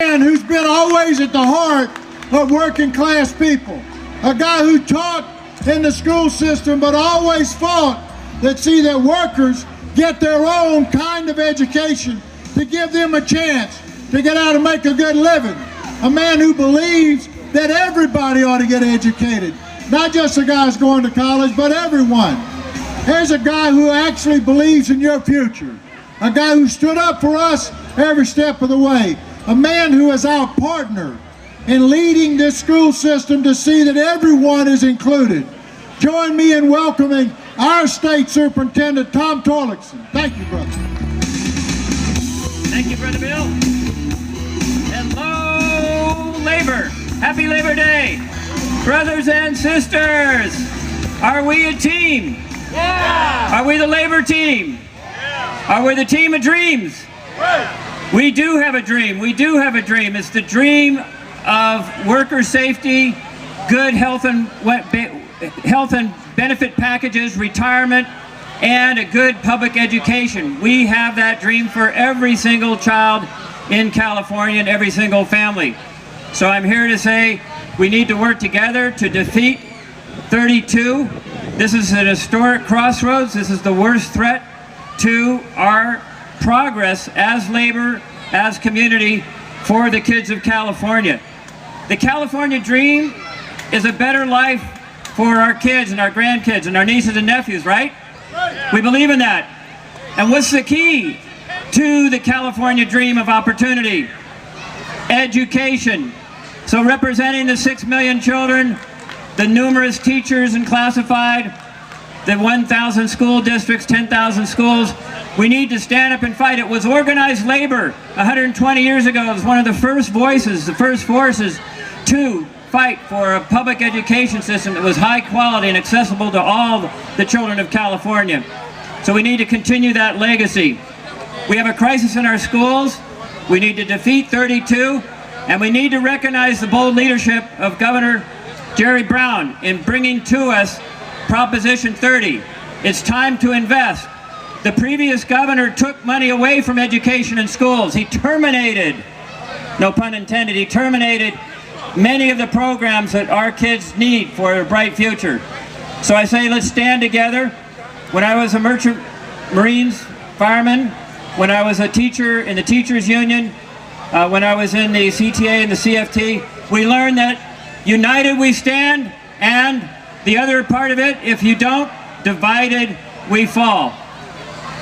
Man who's been always at the heart of working class people. A guy who taught in the school system but always fought that workers get their own kind of education to give them a chance to get out and make a good living. A man who believes that everybody ought to get educated. Not just the guys going to college, but everyone. Here's a guy who actually believes in your future. A guy who stood up for us every step of the way. A man who is our partner in leading this school system to see that everyone is included. Join me in welcoming our state superintendent, Tom TORLAKSON. Thank you, brother. Thank you, Brother Bill. Hello, Labor. Happy Labor Day. Brothers and sisters, are we a team? Yeah. Are we the labor team? Yeah. Are we the team of dreams? Right. We do have a dream. We do have a dream. It's the dream of worker safety, good health and benefit packages, retirement, and a good public education. We have that dream for every single child in California and every single family. So I'm here to say we need to work together to defeat 32. This is an historic crossroads. This is the worst threat to our progress as labor, as community, for the kids of California. The California dream is a better life for our kids and our grandkids and our nieces and nephews, right? We believe in that. And what's the key to the California dream of opportunity? Education. So representing the 6 million children, the numerous teachers and classified, the 1,000 school districts, 10,000 schools, we need to stand up and fight. It was organized labor 120 years ago. It was one of the first voices, the first forces to fight for a public education system that was high quality and accessible to all the children of California. So we need to continue that legacy. We have a crisis in our schools. We need to defeat 32, and we need to recognize the bold leadership of Governor Jerry Brown in bringing to us Proposition 30. It's time to invest. The previous governor took money away from education and schools. He terminated, no pun intended, he terminated many of the programs that our kids need for a bright future. So I say let's stand together. When I was a merchant Marines fireman, when I was a teacher in the teachers union, when I was in the CTA and the CFT, we learned that united we stand, and the other part of it, if you don't, divided we fall.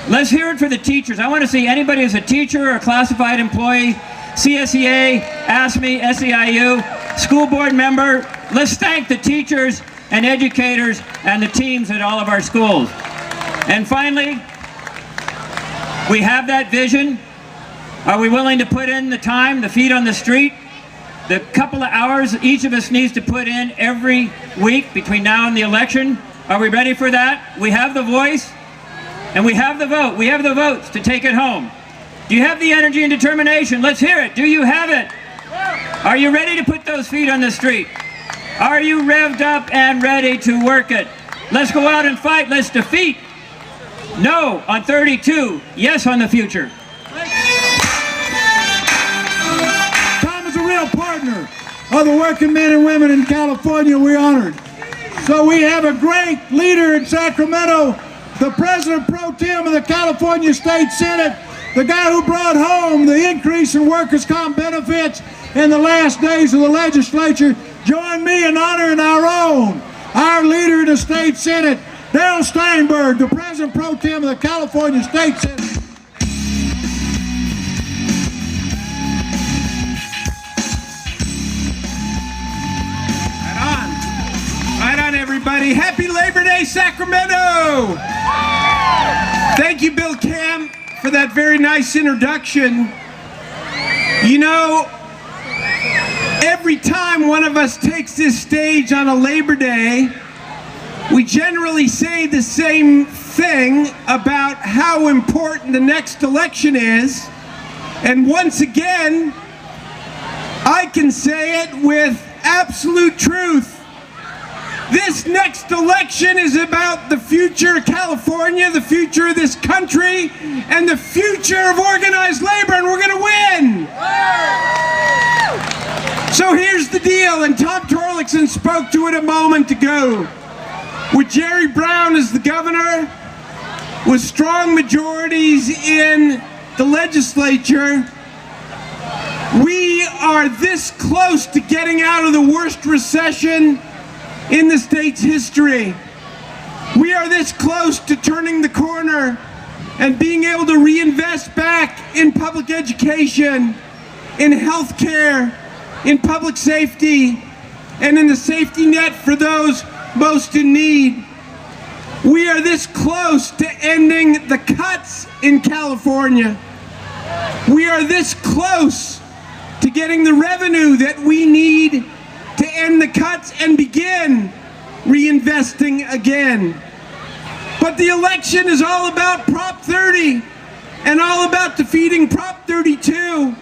Let's hear it for the teachers. I want to see anybody who's a teacher or a classified employee, CSEA, ASME, SEIU, school board member. Let's thank the teachers and educators and the teams at all of our schools. And finally, we have that vision. Are we willing to put in the time, the feet on the street? The couple of hours each of us needs to put in every week between now and the election. Are we ready for that? We have the voice and we have the vote. We have the votes to take it home. Do you have the energy and determination? Let's hear it. Do you have it? Are you ready to put those feet on the street? Are you revved up and ready to work it? Let's go out and fight. Let's defeat no on 32, yes on the future. Real partner of the working men and women in California. We're honored. So we have a great leader in Sacramento, the President Pro Tem of the California State Senate, the guy who brought home the increase in workers' comp benefits in the last days of the legislature. Join me in honoring our leader in the State Senate, STEINBERG, the President Pro Tem of the California State Senate. Everybody, happy Labor Day, Sacramento! Thank you, Bill Cam, for that very nice introduction. You know, every time one of us takes this stage on a Labor Day, we generally say the same thing about how important the next election is. And once again, I can say it with absolute truth. This next election is about the future of California, the future of this country, and the future of organized labor, and we're going to win! So here's the deal, and Tom Torlakson spoke to it a moment ago. With Jerry Brown as the governor, with strong majorities in the legislature, we are this close to getting out of the worst recession in the state's history. We are this close to turning the corner and being able to reinvest back in public education, in health care, in public safety, and in the safety net for those most in need. We are this close to ending the cuts in California. We are this close to getting the revenue that we need to end the cuts and begin reinvesting again. But the election is all about Prop 30 and all about defeating Prop 32.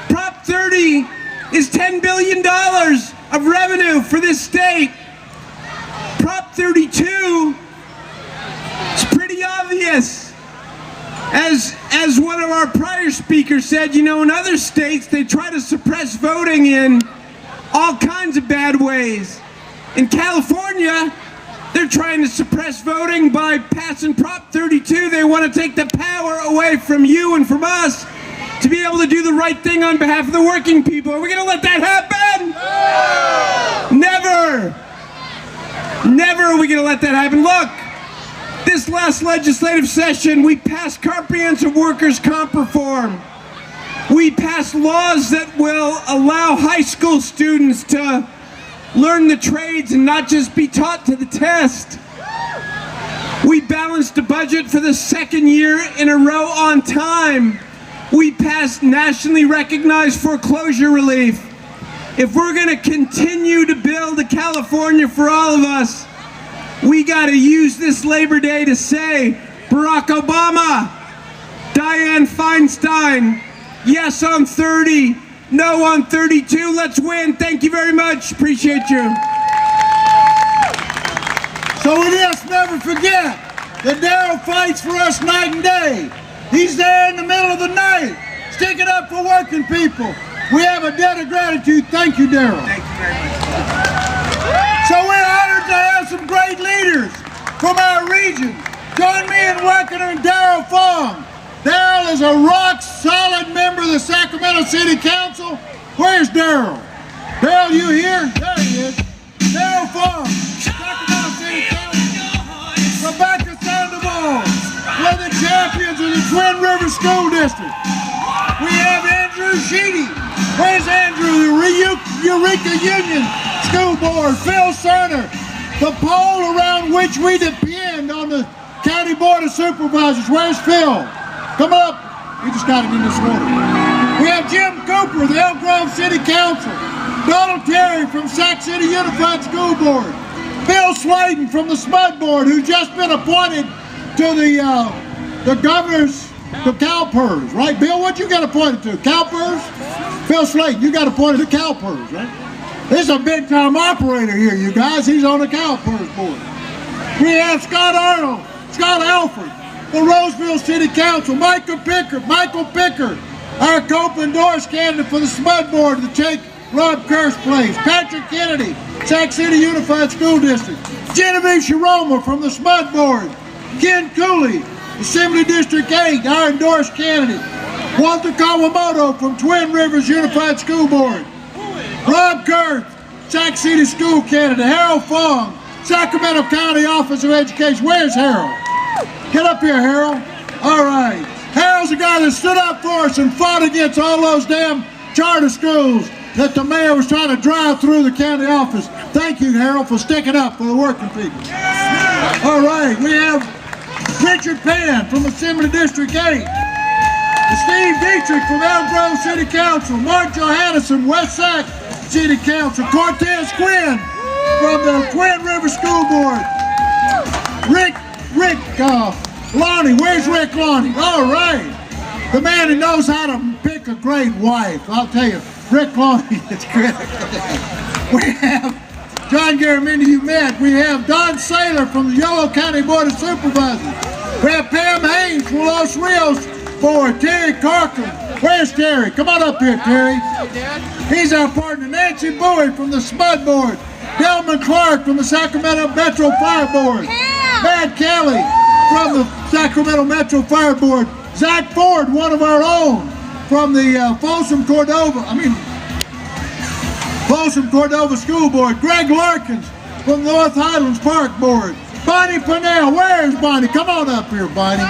Prop 30 is $10 billion of revenue for this state. Prop 32 is pretty obvious. As one of our prior speakers said, you know, in other states they try to suppress voting in all kinds of bad ways. In California, they're trying to suppress voting by passing Prop 32. They want to take the power away from you and from us to be able to do the right thing on behalf of the working people. Are we going to let that happen? No! Never! Never are we going to let that happen. Look, this last legislative session, we passed comprehensive workers' comp reform. We passed laws that will allow high school students to learn the trades and not just be taught to the test. We balanced the budget for the second year in a row on time. We passed nationally recognized foreclosure relief. If we're going to continue to build a California for all of us, we got to use this Labor Day to say, Barack Obama, Dianne Feinstein, yes on 30, no on 32, let's win. Thank you very much. Appreciate you. So we just never forget that Darrell fights for us night and day. He's there in the middle of the night, sticking up for working people. We have a debt of gratitude. Thank you, Darrell. Thank you very much. So we're honored to have some great leaders from our region. Join me in welcoming Darrell Fong. Darrell is a rock-solid member of the Sacramento City Council. Where's Darrell? Darrell, you here? There he is. Darrell Fong, Sacramento City Council. Rebecca Sandoval, one of the champions of the Twin Rivers School District. We have Andrew Sheedy. Where's Andrew? The Eureka Union School Board. Phil Cerner, the pole around which we depend on the County Board of Supervisors. Where's Phil? Come up. We just got it in this order. We have Jim Cooper, the Elk Grove City Council. Donald Terry from Sac City Unified School Board. Bill Sladen from the SMUD Board, who's just been appointed to the governor's, the CalPERS, right? Bill, what you got appointed to? CalPERS? Bill Sladen, you got appointed to CalPERS, right? This is a big-time operator here, you guys. He's on the CalPERS board. We have Scott Arnold, Scott Alford, the Roseville City Council. Michael Picker, our Copeland Doris candidate for the SMUD Board to take Rob Kerr's place. Patrick Kennedy, Sac City Unified School District. Genevieve Shiroma from the SMUD Board. Ken Cooley, Assembly District 8, our endorsed candidate. Walter Kawamoto from Twin Rivers Unified School Board. Rob Kerr, Sac City School candidate. Harold Fong, Sacramento County Office of Education. Where's Harold? Get up here, Harold. All right. Harold's the guy that stood up for us and fought against all those damn charter schools that the mayor was trying to drive through the county office. Thank you, Harold, for sticking up for the working people. All right, we have Richard Pan from Assembly District 8. Steve Dietrich from Elk Grove City Council. Mark Johannesson, West Sac City Council. Cortez Quinn from the Twin River School Board. Rick Lonnie. Where's Rick Lonnie? All right. The man who knows how to pick a great wife. I'll tell you, Rick Lonnie is great. We have John Garamendi, you met. We have Don Saylor from the Yolo County Board of Supervisors. We have Pam Haynes from Los Rios Board. Terry Corcoran, Where's Terry? Come on up here, Terry. He's our partner. Nancy Bowie from the SMUD Board. Delman Clark from the Sacramento Metro Fire Board. Matt Kelly from the Sacramento Metro Fire Board. Zach Ford, one of our own, from the Folsom Cordova School Board. Greg Larkins from North Highlands Park Board. Bonnie Pennell, where is Bonnie? Come on up here, Bonnie.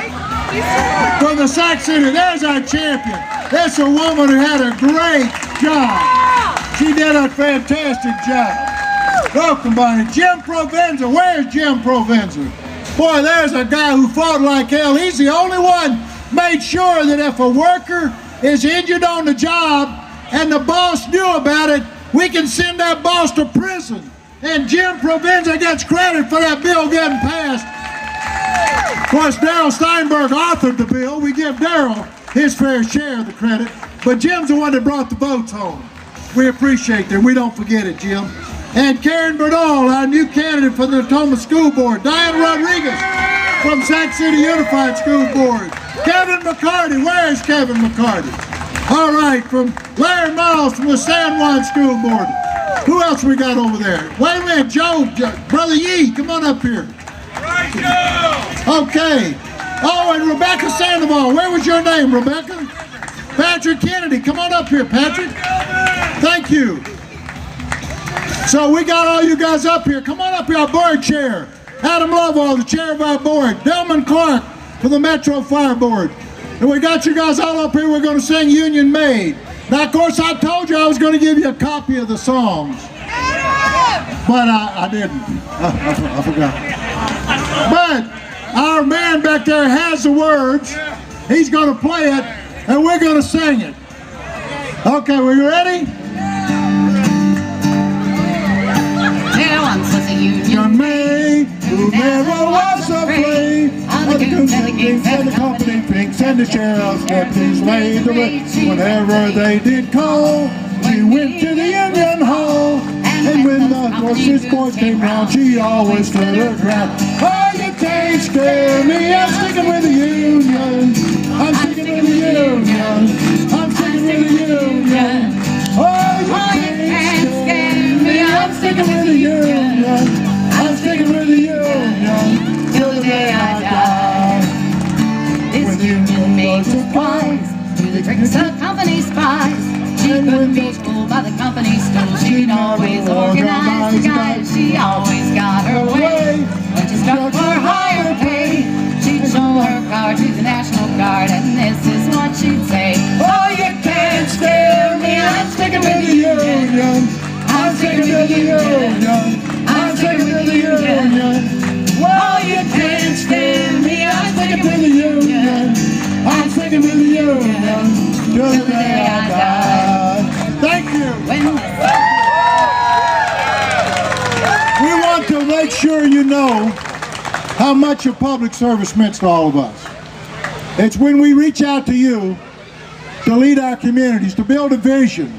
From the Sac City, there's our champion. That's a woman who had a great job. She did a fantastic job. Welcome, Bonnie. Jim Provenza, where's Jim Provenza? Boy, there's a guy who fought like hell. He's the only one made sure that if a worker is injured on the job and the boss knew about it, we can send that boss to prison. And Jim Provenza gets credit for that bill getting passed. Of course, Darrell Steinberg authored the bill. We give Darrell his fair share of the credit, but Jim's the one that brought the votes home. We appreciate that. We don't forget it, Jim. And Karen Bernal, our new candidate for the Natoma School Board. Diane Rodriguez from Sac City Unified School Board. Kevin McCarty, where is Kevin McCarty? All right, from Larry Miles from the San Juan School Board. Who else we got over there? Wait a minute, Joe, Brother Yee, come on up here. Right, Joe! Okay. Oh, and Rebecca Sandoval. Where was your name, Rebecca? Patrick Kennedy. Come on up here, Patrick. Thank you. So we got all you guys up here. Come on up here, our board chair. Adam Lovell, the chair of our board. Delman Clark for the Metro Fire Board. And we got you guys all up here. We're going to sing Union Made. Now, of course, I told you I was going to give you a copy of the songs. But I didn't. I forgot. But our man back there has the words. He's going to play it, and we're going to sing it. Okay, were you ready? There once was a Union made, who never was afraid. All the goons and the kings and the company pinks and the sheriff's deputies made the way. Whenever they did call, she went to the Union Hall. And when the horses boys came round, she always stood her ground. Oh, you can't scare me, I'm sticking with the Union. I'm sticking with the Union. I'm sticking with the Union. Oh, you can't scare me, I'm sticking with the Union. I'm sticking with the Union till the day I die. This union made was wise through the tricks of company spies. She couldn't be fooled by the company stool. She'd always organize the guys. She always got her way. When she struck for higher pay, she'd show her card to the National Guard, and this is what she'd say. Oh, you can't scare me, I'm sticking with the Union. I'm sticking with the Union. I'm sticking with the Union. Oh, you can't scare me, I'm sticking with the Union. I'm sticking with the Union till the day I die. Thank you. We want to make sure you know how much your public service meant to all of us. It's when we reach out to you to lead our communities, to build a vision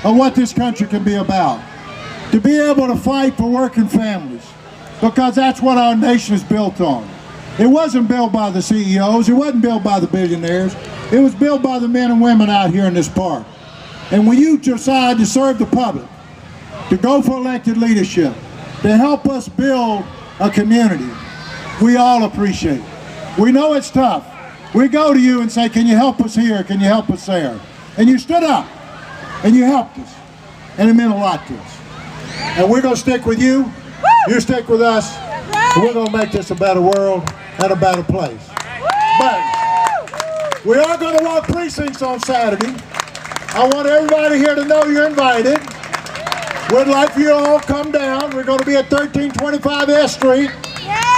of what this country can be about, to be able to fight for working families, because that's what our nation is built on. It wasn't built by the CEOs, it wasn't built by the billionaires, it was built by the men and women out here in this park. And when you decide to serve the public, to go for elected leadership, to help us build a community, we all appreciate it. We know it's tough. We go to you and say, can you help us here, can you help us there? And you stood up, and you helped us, and it meant a lot to us. And we're going to stick with you, you stick with us, and we're going to make this a better world and a better place. But we are going to walk precincts on Saturday. I want everybody here to know you're invited. We'd like for you to all come down. We're going to be at 1325 S Street.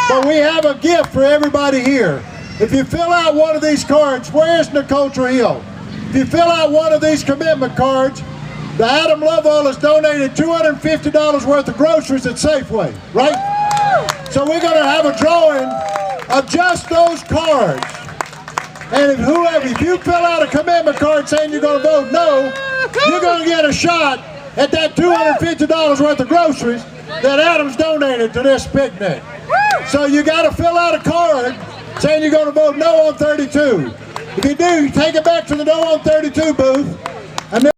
But we have a gift for everybody here. If you fill out one of these cards, where's Nicole Trujillo? If you fill out one of these commitment cards, the Adam Lovell has donated $250 worth of groceries at Safeway, right? So we're going to have a drawing of just those cards. And if you fill out a commitment card saying you're going to vote no, you're going to get a shot at that $250 worth of groceries that Adam's donated to this picnic. So you got to fill out a card saying you're going to vote no on 32. If you do, take it back to the No on 32 booth.